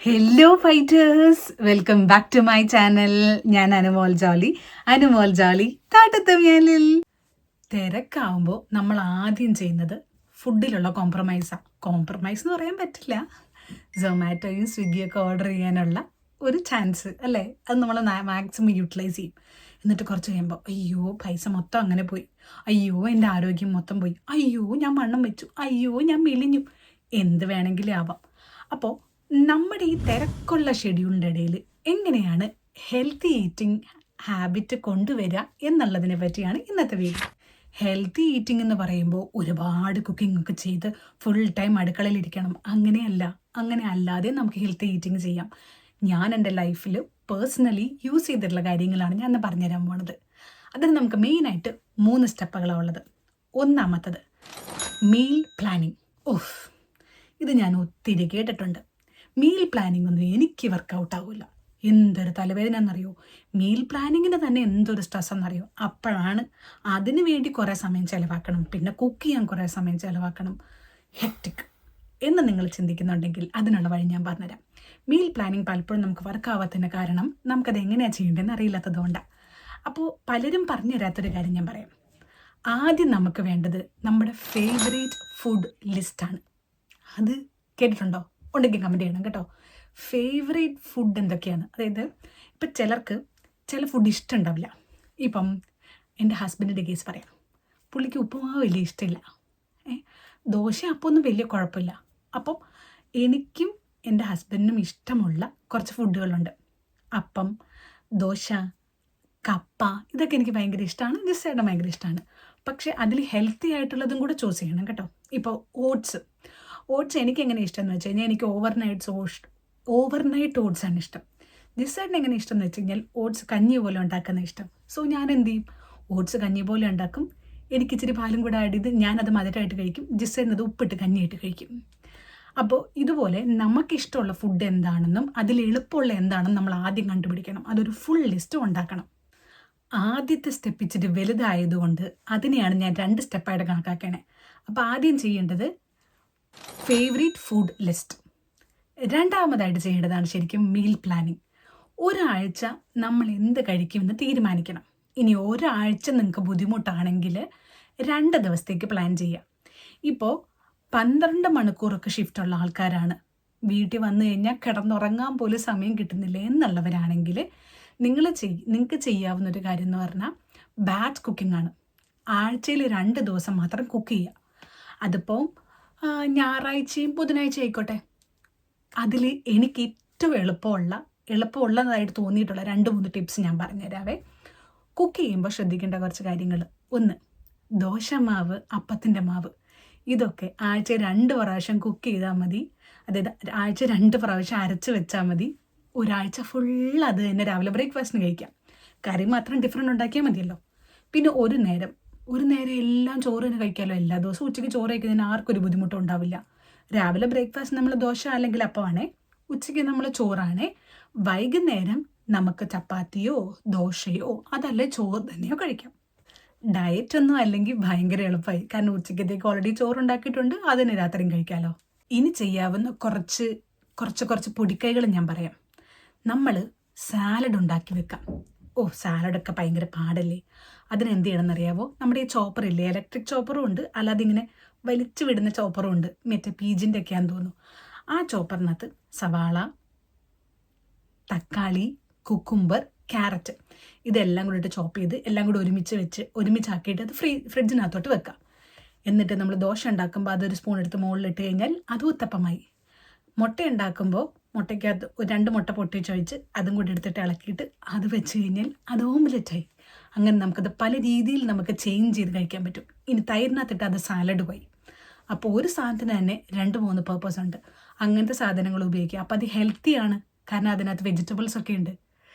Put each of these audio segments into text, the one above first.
Hello fighters, welcome back to my channel. ഞാൻ അനുമോൾ ജോളി താട്ടത്തമ്യാലിൽ. തിരക്കാവുമ്പോൾ നമ്മൾ ആദ്യം ചെയ്യുന്നത് ഫുഡിലുള്ള കോംപ്രമൈസാണ്. കോംപ്രമൈസ് എന്ന് പറയാൻ പറ്റില്ല, സൊമാറ്റോയും സ്വിഗ്ഗിയൊക്കെ ഓർഡർ ചെയ്യാനുള്ള ഒരു ചാൻസ് അല്ലേ, അത് നമ്മൾ മാക്സിമം യൂട്ടിലൈസ് ചെയ്യും. എന്നിട്ട് കുറച്ച് കഴിയുമ്പോൾ അയ്യോ പൈസ മൊത്തം അങ്ങനെ പോയി, അയ്യോ എൻ്റെ ആരോഗ്യം മൊത്തം പോയി, അയ്യോ ഞാൻ വണ്ണം വെച്ചു, അയ്യോ ഞാൻ മെലിഞ്ഞു, എന്ത് വേണമെങ്കിലും ആവാം. അപ്പോൾ നമ്മുടെ ഈ തിരക്കുള്ള ഷെഡ്യൂളിൻ്റെ ഇടയിൽ എങ്ങനെയാണ് ഹെൽത്തി ഈറ്റിംഗ് ഹാബിറ്റ് കൊണ്ടുവരിക എന്നുള്ളതിനെ പറ്റിയാണ് ഇന്നത്തെ വീഡിയോ. ഹെൽത്തി ഈറ്റിംഗ് എന്ന് പറയുമ്പോൾ ഒരുപാട് കുക്കിംഗ് ഒക്കെ ചെയ്ത് ഫുൾ ടൈം അടുക്കളയിൽ ഇരിക്കണം, അങ്ങനെ അല്ലാതെ നമുക്ക് ഹെൽത്തി ഈറ്റിംഗ് ചെയ്യാം. ഞാൻ എൻ്റെ ലൈഫിൽ പേഴ്സണലി യൂസ് ചെയ്തിട്ടുള്ള കാര്യങ്ങളാണ് ഞാൻ പറഞ്ഞുതരാൻ പോണത്. അതിന് നമുക്ക് മെയിനായിട്ട് 3 സ്റ്റെപ്പുകളാണ് ഉള്ളത്. ഒന്നാമത്തത് മീൽ പ്ലാനിങ്. ഇത് ഞാൻ ഒത്തിരി കേട്ടിട്ടുണ്ട്. മീൽ പ്ലാനിങ് ഒന്നും എനിക്ക് വർക്കൗട്ട് ആവില്ല. എന്തൊരു തലവേദന എന്നറിയോ, മീൽ പ്ലാനിങ്ങിന് തന്നെ എന്തൊരു സ്ട്രെസ് എന്നറിയോ. അപ്പോഴാണ് അതിന് വേണ്ടി കുറേ സമയം ചിലവാക്കണം, പിന്നെ കുക്ക് ചെയ്യാൻ കുറേ സമയം ചിലവാക്കണം, ഹെക്റ്റിക് എന്ന് നിങ്ങൾ ചിന്തിക്കുന്നുണ്ടെങ്കിൽ അതിനുള്ള വഴി ഞാൻ പറഞ്ഞുതരാം. മീൽ പ്ലാനിങ് പലപ്പോഴും നമുക്ക് വർക്കാവാത്തതിന് കാരണം നമുക്കത് എങ്ങനെയാണ് ചെയ്യേണ്ടതെന്ന് അറിയില്ലാത്തതുകൊണ്ടാണ്. അപ്പോൾ പലരും പറഞ്ഞു തരാത്തൊരു കാര്യം ഞാൻ പറയാം. ആദ്യം നമുക്ക് വേണ്ടത് നമ്മുടെ ഫേവറേറ്റ് ഫുഡ് ലിസ്റ്റാണ്. അത് കേട്ടിട്ടുണ്ടോ? ഉണ്ടെങ്കിൽ കമൻറ്റ് ചെയ്യണം കേട്ടോ. ഫേവറേറ്റ് ഫുഡ് എന്തൊക്കെയാണ്? അതായത് ഇപ്പം ചിലർക്ക് ചില ഫുഡ് ഇഷ്ടമുണ്ടാവില്ല. ഇപ്പം എൻ്റെ ഹസ്ബൻഡിൻ്റെ കേസ് പറയാം. പുള്ളിക്ക് ഉപ്പുമാവ് വലിയ ഇഷ്ടമില്ല, ദോശ അപ്പമൊന്നും വലിയ കുഴപ്പമില്ല. അപ്പം എനിക്കും എൻ്റെ ഹസ്ബൻഡിനും ഇഷ്ടമുള്ള കുറച്ച് ഫുഡുകളുണ്ട്. അപ്പം, ദോശ, കപ്പ, ഇതൊക്കെ എനിക്ക് ഭയങ്കര ഇഷ്ടമാണ്, ജിസേട്ടൻ ഭയങ്കര ഇഷ്ടമാണ്. പക്ഷേ അതിൽ ഹെൽത്തി ആയിട്ടുള്ളതും കൂടെ ചൂസ് ചെയ്യണം കേട്ടോ. ഇപ്പോൾ ഓട്സ് എനിക്ക് എങ്ങനെ ഇഷ്ടം എന്ന് വെച്ച് കഴിഞ്ഞാൽ എനിക്ക് ഓവർനൈറ്റ് ഓട്സാണ് ഇഷ്ടം. ജിസേട്ടന് എങ്ങനെ ഇഷ്ടം എന്ന് വെച്ച് കഴിഞ്ഞാൽ ഓട്സ് കഞ്ഞി പോലെ ഉണ്ടാക്കുന്ന ഇഷ്ടം. സോ ഞാൻ എന്ത് ചെയ്യും, ഓട്സ് കഞ്ഞി പോലെ ഉണ്ടാക്കും. എനിക്ക് ഇച്ചിരി പാലും കൂടെ ആഡ് ചെയ്ത് ഞാനത് മധുരമായിട്ട് കഴിക്കും, ജിസേട്ടൻ അത് ഉപ്പിട്ട് കഞ്ഞിയായിട്ട് കഴിക്കും. അപ്പോൾ ഇതുപോലെ നമുക്കിഷ്ടമുള്ള ഫുഡ് എന്താണെന്നും അതിൽ എളുപ്പമുള്ള എന്താണെന്നും നമ്മൾ ആദ്യം കണ്ടുപിടിക്കണം. അതൊരു ഫുൾ ലിസ്റ്റ് ഉണ്ടാക്കണം. ആദ്യത്തെ സ്റ്റെപ്പ് ഇച്ചിരി വലുതായതുകൊണ്ട് അതിനെയാണ് ഞാൻ 2 സ്റ്റെപ്പായിട്ട് കണക്കാക്കണേ. അപ്പോൾ ആദ്യം ചെയ്യേണ്ടത് ഫേവറേറ്റ് ഫുഡ് ലിസ്റ്റ്. രണ്ടാമതായിട്ട് ചെയ്യേണ്ടതാണ് ശരിക്കും മീൽ പ്ലാനിങ്. ഒരാഴ്ച നമ്മൾ എന്ത് കഴിക്കുമെന്ന് തീരുമാനിക്കണം. ഇനി ഒരാഴ്ച നിങ്ങൾക്ക് ബുദ്ധിമുട്ടാണെങ്കിൽ 2 ദിവസത്തേക്ക് പ്ലാൻ ചെയ്യാം. ഇപ്പോൾ 12 മണിക്കൂറൊക്കെ ഷിഫ്റ്റുള്ള ആൾക്കാരാണ്, വീട്ടിൽ വന്നു കഴിഞ്ഞാൽ കിടന്നുറങ്ങാൻ പോലും സമയം കിട്ടുന്നില്ല എന്നുള്ളവരാണെങ്കിൽ നിങ്ങൾക്ക് ചെയ്യാവുന്നൊരു കാര്യം എന്ന് പറഞ്ഞാൽ ബാച്ച് കുക്കിംഗ് ആണ്. ആഴ്ചയിൽ 2 ദിവസം മാത്രം കുക്ക് ചെയ്യുക. അതിപ്പോൾ ഞായറാഴ്ചയും ബുധനാഴ്ചയും ആയിക്കോട്ടെ. അതിൽ എനിക്ക് ഏറ്റവും എളുപ്പമുള്ളതായിട്ട് തോന്നിയിട്ടുള്ള 2-3 ടിപ്സ് ഞാൻ പറഞ്ഞുതരാവേ. കുക്ക് ചെയ്യുമ്പോൾ ശ്രദ്ധിക്കേണ്ട കുറച്ച് കാര്യങ്ങൾ. 1, ദോശമാവ്, അപ്പത്തിൻ്റെ മാവ്, ഇതൊക്കെ ആഴ്ച 2 പ്രാവശ്യം കുക്ക് ചെയ്താൽ മതി. അതായത് ആഴ്ച 2 പ്രാവശ്യം അരച്ച് വെച്ചാൽ മതി. ഒരാഴ്ച ഫുൾ അത് തന്നെ രാവിലെ ബ്രേക്ക്ഫാസ്റ്റിന് കഴിക്കാം. കറി മാത്രം ഡിഫറെൻ്റ് ഉണ്ടാക്കിയാൽ മതിയല്ലോ. പിന്നെ ഒരു നേരം എല്ലാം ചോറ് തന്നെ കഴിക്കാമല്ലോ. എല്ലാ ദിവസവും ഉച്ചയ്ക്ക് ചോറ് കഴിക്കുന്നതിന് ആർക്കൊരു ബുദ്ധിമുട്ടും ഉണ്ടാവില്ല. രാവിലെ ബ്രേക്ക്ഫാസ്റ്റ് നമ്മൾ ദോശ അല്ലെങ്കിൽ അപ്പമാണേ, ഉച്ചയ്ക്ക് നമ്മൾ ചോറാണേ, വൈകുന്നേരം നമുക്ക് ചപ്പാത്തിയോ ദോശയോ അതല്ലേ ചോറ് തന്നെയോ കഴിക്കാം. ഡയറ്റ് ഒന്നും അല്ലെങ്കിൽ ഭയങ്കര എളുപ്പമായി, കാരണം ഉച്ചയ്ക്കത്തേക്ക് ഓൾറെഡി ചോറുണ്ടാക്കിയിട്ടുണ്ട്, അതിന് രാത്രിയും കഴിക്കാമല്ലോ. ഇനി ചെയ്യാവുന്ന കുറച്ച് പൊടിക്കൈകൾ ഞാൻ പറയാം. നമ്മൾ സാലഡ് ഉണ്ടാക്കി വെക്കാം. സാലഡൊക്കെ ഭയങ്കര പാടല്ലേ. അതിനെന്ത് ചെയ്യണമെന്നറിയാവോ? നമ്മുടെ ഈ ചോപ്പറില്ലേ, ഇലക്ട്രിക് ചോപ്പറും ഉണ്ട്, അല്ലാതെ ഇങ്ങനെ വലിച്ചു വിടുന്ന ചോപ്പറും ഉണ്ട്, മറ്റേ പീജിൻ്റെ ഒക്കെയാണെന്ന് തോന്നുന്നു. ആ ചോപ്പറിനകത്ത് സവാള, തക്കാളി, കുക്കുംബർ, ക്യാരറ്റ് ഇതെല്ലാം കൂടിയിട്ട് ചോപ്പ് ചെയ്ത് എല്ലാം കൂടി ഒരുമിച്ചാക്കിയിട്ട് അത് ഫ്രിഡ്ജിനകത്തോട്ട് വെക്കാം. എന്നിട്ട് നമ്മൾ ദോശ ഉണ്ടാക്കുമ്പോൾ അതൊരു സ്പൂൺ എടുത്ത് മുകളിലിട്ട് കഴിഞ്ഞാൽ അത് ഉത്തപ്പമായി. മുട്ട ഉണ്ടാക്കുമ്പോൾ മുട്ടയ്ക്കകത്ത് 2 മുട്ട പൊട്ടിച്ചൊഴിച്ച് അതും കൂടി എടുത്തിട്ട് ഇളക്കിയിട്ട് അത് വെച്ച് കഴിഞ്ഞാൽ അത് ഓംലെറ്റായി. അങ്ങനെ നമുക്കത് പല രീതിയിൽ നമുക്ക് ചേഞ്ച് ചെയ്ത് കഴിക്കാൻ പറ്റും. ഇനി തൈരിനകത്തിട്ട് അത് സാലഡ് പോയി. അപ്പോൾ ഒരു സാധനത്തിന് തന്നെ 2-3 പർപ്പസ് ഉണ്ട്. അങ്ങനത്തെ സാധനങ്ങൾ ഉപയോഗിക്കുക. അപ്പോൾ അത് ഹെൽത്തിയാണ്, കാരണം അതിനകത്ത് വെജിറ്റബിൾസ് ഒക്കെ ഉണ്ട്.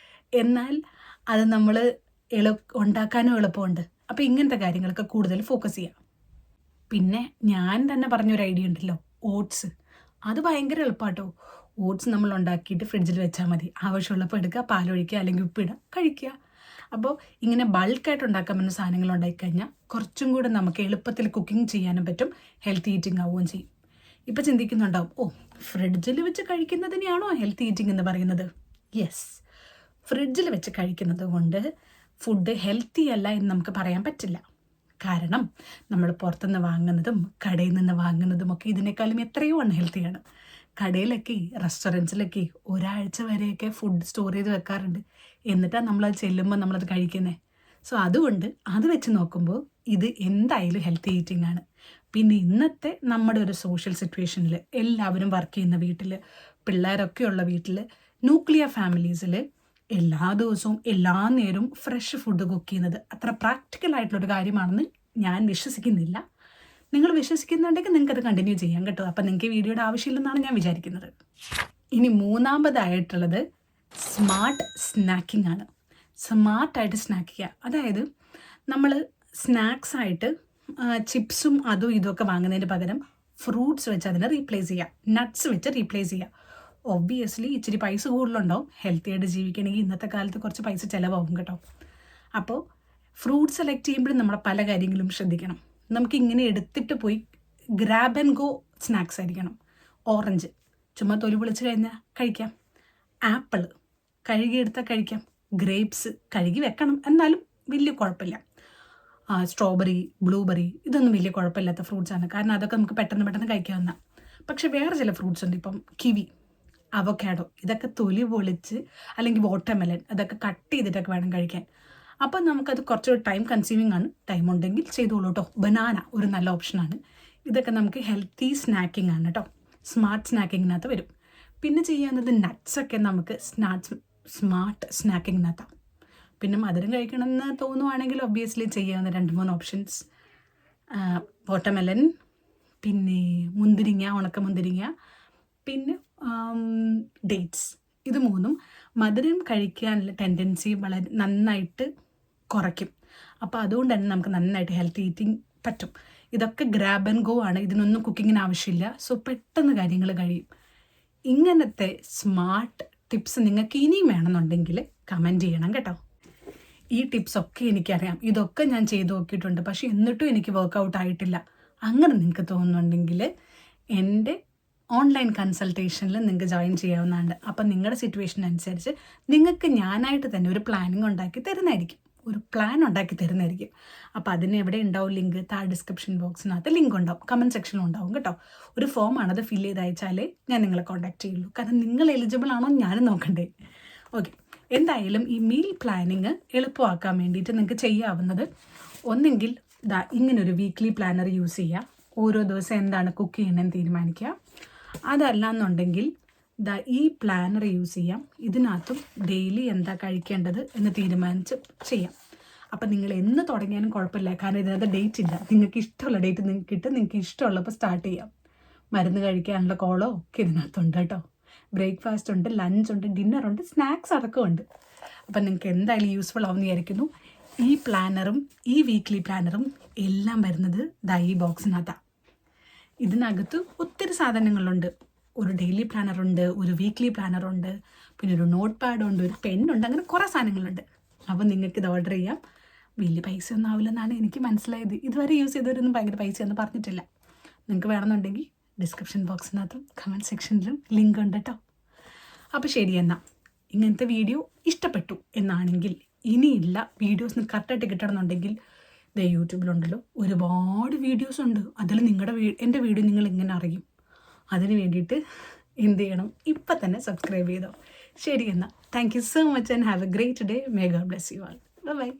എന്നാൽ അത് നമ്മൾ ഉണ്ടാക്കാനും എളുപ്പമുണ്ട്. അപ്പോൾ ഇങ്ങനത്തെ കാര്യങ്ങളൊക്കെ കൂടുതൽ ഫോക്കസ് ചെയ്യാം. പിന്നെ ഞാൻ തന്നെ പറഞ്ഞൊരു ഐഡിയ ഉണ്ടല്ലോ, ഓട്സ്. അത് ഭയങ്കര എളുപ്പമാട്ടോ. ഓട്സ് നമ്മൾ ഉണ്ടാക്കിയിട്ട് ഫ്രിഡ്ജിൽ വെച്ചാൽ മതി. ആവശ്യമുള്ളപ്പോൾ എടുക്കുക, പാലൊഴിക്കുക, അല്ലെങ്കിൽ ഉപ്പിടുക, കഴിക്കുക. അപ്പോൾ ഇങ്ങനെ ബൾക്കായിട്ട് ഉണ്ടാക്കാൻ പറ്റുന്ന സാധനങ്ങൾ ഉണ്ടാക്കിക്കഴിഞ്ഞാൽ കുറച്ചും കൂടെ നമുക്ക് എളുപ്പത്തിൽ കുക്കിംഗ് ചെയ്യാനും പറ്റും, ഹെൽത്തി ഈറ്റിംഗ് ആവുകയും ചെയ്യും. ഇപ്പം ചിന്തിക്കുന്നുണ്ടാവും, ഓ ഫ്രിഡ്ജിൽ വെച്ച് കഴിക്കുന്നതിനെയാണോ ഹെൽത്തി ഈറ്റിംഗ് എന്ന് പറയുന്നത്? യെസ്, ഫ്രിഡ്ജിൽ വെച്ച് കഴിക്കുന്നത് കൊണ്ട് ഫുഡ് ഹെൽത്തി അല്ല എന്ന് നമുക്ക് പറയാൻ പറ്റില്ല. കാരണം നമ്മൾ പുറത്തുനിന്ന് വാങ്ങുന്നതും കടയിൽ നിന്ന് വാങ്ങുന്നതും ഒക്കെ ഇതിനേക്കാളും എത്രയോ അൺഹെൽത്തിയാണ്. കടയിലൊക്കെ റെസ്റ്റോറൻറ്റ്സിലൊക്കെ ഒരാഴ്ച വരെയൊക്കെ ഫുഡ് സ്റ്റോർ ചെയ്ത് വെക്കാറുണ്ട്. എന്നിട്ടാണ് നമ്മളത് ചെല്ലുമ്പോൾ നമ്മളത് കഴിക്കുന്നത്. സോ അതുകൊണ്ട് അത് വെച്ച് നോക്കുമ്പോൾ ഇത് എന്തായാലും ഹെൽത്തി ഈറ്റിംഗ് ആണ്. പിന്നെ ഇന്നത്തെ നമ്മുടെ ഒരു സോഷ്യൽ സിറ്റുവേഷനിൽ എല്ലാവരും വർക്ക് ചെയ്യുന്ന വീട്ടിൽ, പിള്ളേരൊക്കെ ഉള്ള വീട്ടിൽ, ന്യൂക്ലിയർ ഫാമിലീസിൽ എല്ലാ ദിവസവും എല്ലാ നേരവും ഫ്രഷ് ഫുഡ് കുക്ക് ചെയ്യുന്നത് അത്ര പ്രാക്ടിക്കൽ ആയിട്ടുള്ളൊരു കാര്യമാണെന്ന് ഞാൻ വിശ്വസിക്കുന്നില്ല. നിങ്ങൾ വിശ്വസിക്കുന്നുണ്ടെങ്കിൽ നിങ്ങൾക്കത് കണ്ടിന്യൂ ചെയ്യാം കേട്ടോ. അപ്പം നിങ്ങൾക്ക് വീഡിയോയുടെ ആവശ്യമില്ലെന്നാണ് ഞാൻ വിചാരിക്കുന്നത്. ഇനി മൂന്നാമതായിട്ടുള്ളത് സ്മാർട്ട് സ്നാക്കിംഗ് ആണ്. സ്മാർട്ടായിട്ട് സ്നാക്ക് ചെയ്യുക. അതായത് നമ്മൾ സ്നാക്സായിട്ട് ചിപ്സും അതും ഇതുമൊക്കെ വാങ്ങുന്നതിന് പകരം ഫ്രൂട്ട്സ് വെച്ച് അതിനെ റീപ്ലേസ് ചെയ്യുക, നട്ട്സ് വെച്ച് റീപ്ലേസ് ചെയ്യുക. ഒബ്വിയസ്ലി ഇച്ചിരി പൈസ കൂടുതലുണ്ടാവും. ഹെൽത്തി ആയിട്ട് ജീവിക്കണമെങ്കിൽ ഇന്നത്തെ കാലത്ത് കുറച്ച് പൈസ ചിലവാകും കേട്ടോ. അപ്പോൾ ഫ്രൂട്ട്സ് സെലക്ട് ചെയ്യുമ്പോഴും നമ്മൾ പല കാര്യങ്ങളും ശ്രദ്ധിക്കണം. നമുക്കിങ്ങനെ എടുത്തിട്ട് പോയി ഗ്രാബ് ആൻഡ് ഗോ സ്നാക്സ് ആയിരിക്കണം. ഓറഞ്ച് ചുമ്മാ തൊലി പൊളിച്ച് കഴിഞ്ഞാൽ കഴിക്കാം. ആപ്പിൾ കഴുകിയെടുത്താൽ കഴിക്കാം. ഗ്രേപ്സ് കഴുകി വെക്കണം, എന്നാലും വലിയ കുഴപ്പമില്ല. സ്ട്രോബെറി, ബ്ലൂബെറി ഇതൊന്നും വലിയ കുഴപ്പമില്ലാത്ത ഫ്രൂട്ട്സാണ്. കാരണം അതൊക്കെ നമുക്ക് പെട്ടെന്ന് കഴിക്കാവുന്ന. പക്ഷെ വേറെ ചില ഫ്രൂട്ട്സ് ഉണ്ട്. ഇപ്പം കിവി, അവക്കാഡോ ഇതൊക്കെ തൊലി പൊളിച്ച്, അല്ലെങ്കിൽ വാട്ടർമെലൺ അതൊക്കെ കട്ട് ചെയ്തിട്ടൊക്കെ വേണം കഴിക്കാൻ. അപ്പം നമുക്കത് കുറച്ചൊരു ടൈം കൺസ്യൂമിങ് ആണ്. ടൈം ഉണ്ടെങ്കിൽ ചെയ്തോളൂ കേട്ടോ. ബനാന ഒരു നല്ല ഓപ്ഷനാണ്. ഇതൊക്കെ നമുക്ക് ഹെൽത്തി സ്നാക്കിംഗ് ആണ് കേട്ടോ. സ്മാർട്ട് സ്നാക്കിങ്ങിനകത്ത് വരും. പിന്നെ ചെയ്യാവുന്നത് നട്ട്സൊക്കെ നമുക്ക് സ്മാർട്ട് സ്നാക്കിങ്ങിനകത്താണ്. പിന്നെ മധുരം കഴിക്കണമെന്ന് തോന്നുവാണെങ്കിൽ ഒബ്വിയസ്ലി ചെയ്യാവുന്ന 2-3 ഓപ്ഷൻസ് വാട്ടർമെലൺ, പിന്നെ മുന്തിരിങ്ങ, ഉണക്ക മുന്തിരിങ്ങ, പിന്നെ ഡേറ്റ്സ്. ഇത് 3 മധുരം കഴിക്കാനുള്ള ടെൻഡൻസി വളരെ നന്നായിട്ട് കുറയ്ക്കും. അപ്പോൾ അതുകൊണ്ട് തന്നെ നമുക്ക് നന്നായിട്ട് ഹെൽത്തി ഈറ്റിംഗ് പറ്റും. ഇതൊക്കെ ഗ്രാബ് ആൻഡ് ഗോ ആണ്. ഇതിനൊന്നും കുക്കിങ്ങിന് ആവശ്യമില്ല. സോ പെട്ടെന്ന് കാര്യങ്ങൾ കഴിയും. ഇങ്ങനത്തെ സ്മാർട്ട് ടിപ്സ് നിങ്ങൾക്ക് ഇനിയും വേണമെന്നുണ്ടെങ്കിൽ കമൻറ്റ് ചെയ്യണം കേട്ടോ. ഈ ടിപ്സൊക്കെ എനിക്കറിയാം, ഇതൊക്കെ ഞാൻ ചെയ്ത് നോക്കിയിട്ടുണ്ട്, പക്ഷേ എന്നിട്ടും എനിക്ക് വർക്കൗട്ട് ആയിട്ടില്ല. അങ്ങനെ നിങ്ങൾക്ക് തോന്നുന്നുണ്ടെങ്കിൽ എൻ്റെ ഓൺലൈൻ കൺസൾട്ടേഷനിൽ നിങ്ങൾക്ക് ജോയിൻ ചെയ്യാവുന്നതാണ്. അപ്പം നിങ്ങളുടെ സിറ്റുവേഷൻ അനുസരിച്ച് നിങ്ങൾക്ക് ഞാനായിട്ട് തന്നെ ഒരു പ്ലാനിങ് ഉണ്ടാക്കി തരുന്നതായിരിക്കും. അപ്പോൾ അതിന് എവിടെ ഉണ്ടാവും ലിങ്ക്? താഴെ ഡിസ്ക്രിപ്ഷൻ ബോക്സിനകത്ത് ലിങ്ക് ഉണ്ടാവും, കമൻറ്റ് സെക്ഷനിൽ ഉണ്ടാവും കേട്ടോ. ഒരു ഫോമാണ്, അത് ഫില്ല് ചെയ്ത് അയച്ചാലേ ഞാൻ നിങ്ങളെ കോൺടാക്ട് ചെയ്യുള്ളൂ. കാരണം നിങ്ങൾ എലിജിബിൾ ആണോ ഞാനും നോക്കണ്ടേ. ഓക്കെ, എന്തായാലും ഈ മീൽ പ്ലാനിങ് എളുപ്പമാക്കാൻ വേണ്ടിയിട്ട് നിങ്ങൾക്ക് ചെയ്യാവുന്നത് ഒന്നെങ്കിൽ ഇങ്ങനൊരു വീക്ക്ലി പ്ലാനർ യൂസ് ചെയ്യുക. ഓരോ ദിവസം എന്താണ് കുക്ക് ചെയ്യണമെന്ന് തീരുമാനിക്കുക. അതല്ലാന്നുണ്ടെങ്കിൽ ഈ പ്ലാനർ യൂസ് ചെയ്യാം. ഇതിനകത്തും ഡെയിലി എന്താ കഴിക്കേണ്ടത് എന്ന് തീരുമാനിച്ച് ചെയ്യാം. അപ്പം നിങ്ങൾ എന്ന് തുടങ്ങിയാലും കുഴപ്പമില്ല. കാരണം ഇതിനകത്ത് ഡേറ്റ് ഇല്ല. നിങ്ങൾക്ക് ഇഷ്ടമുള്ള ഡേറ്റ് നിങ്ങൾക്ക് ഇഷ്ടമുള്ളപ്പോൾ സ്റ്റാർട്ട് ചെയ്യാം. മരുന്ന് കഴിക്കാനുള്ള കോളോ ഒക്കെ ഇതിനകത്തുണ്ട് കേട്ടോ. ബ്രേക്ക്ഫാസ്റ്റ് ഉണ്ട്, ലഞ്ച് ഉണ്ട്, ഡിന്നറുണ്ട്, സ്നാക്സ് അടക്കമുണ്ട്. അപ്പം നിങ്ങൾക്ക് എന്തായാലും യൂസ്ഫുൾ ആവുമെന്ന് വിചാരിക്കുന്നു. ഈ പ്ലാനറും ഈ വീക്ക്ലി പ്ലാനറും എല്ലാം വരുന്നത് ഈ ബോക്സിനകത്താണ്. ഇതിനകത്ത് ഒത്തിരി സാധനങ്ങളുണ്ട്. ഒരു ഡെയിലി പ്ലാനറുണ്ട്, ഒരു വീക്ക്ലി പ്ലാനറുണ്ട്, പിന്നെ ഒരു നോട്ട് പാഡുണ്ട്, ഒരു പെന്നുണ്ട്, അങ്ങനെ കുറേ സാധനങ്ങളുണ്ട്. അപ്പോൾ നിങ്ങൾക്ക് ഇത് ഓർഡർ ചെയ്യാം. വലിയ പൈസ ഒന്നും ആവില്ലെന്നാണ് എനിക്ക് മനസ്സിലായത്. ഇതുവരെ യൂസ് ചെയ്തവരൊന്നും ഭയങ്കര പൈസയൊന്നും പറഞ്ഞിട്ടില്ല. നിങ്ങൾക്ക് വേണമെന്നുണ്ടെങ്കിൽ ഡിസ്ക്രിപ്ഷൻ ബോക്സിനകത്തും കമൻറ്റ് സെക്ഷനിലും ലിങ്ക് ഉണ്ട് കേട്ടോ. അപ്പോൾ ശരി, എന്നാൽ ഇങ്ങനത്തെ വീഡിയോ ഇഷ്ടപ്പെട്ടു എന്നാണെങ്കിൽ ഇനിയുള്ള വീഡിയോസ് കറക്റ്റായിട്ട് കിട്ടണമെന്നുണ്ടെങ്കിൽ യൂട്യൂബിലുണ്ടല്ലോ ഒരുപാട് വീഡിയോസ് ഉണ്ട്. അതിൽ എൻ്റെ വീഡിയോ നിങ്ങൾ എങ്ങനെ അറിയും? അതിന് വേണ്ടിയിട്ട് എന്ത് ചെയ്യണം? ഇപ്പം തന്നെ സബ്സ്ക്രൈബ് ചെയ്തോ. ശരി എന്നാൽ, thank you so much and have a great day. May God bless you all. By.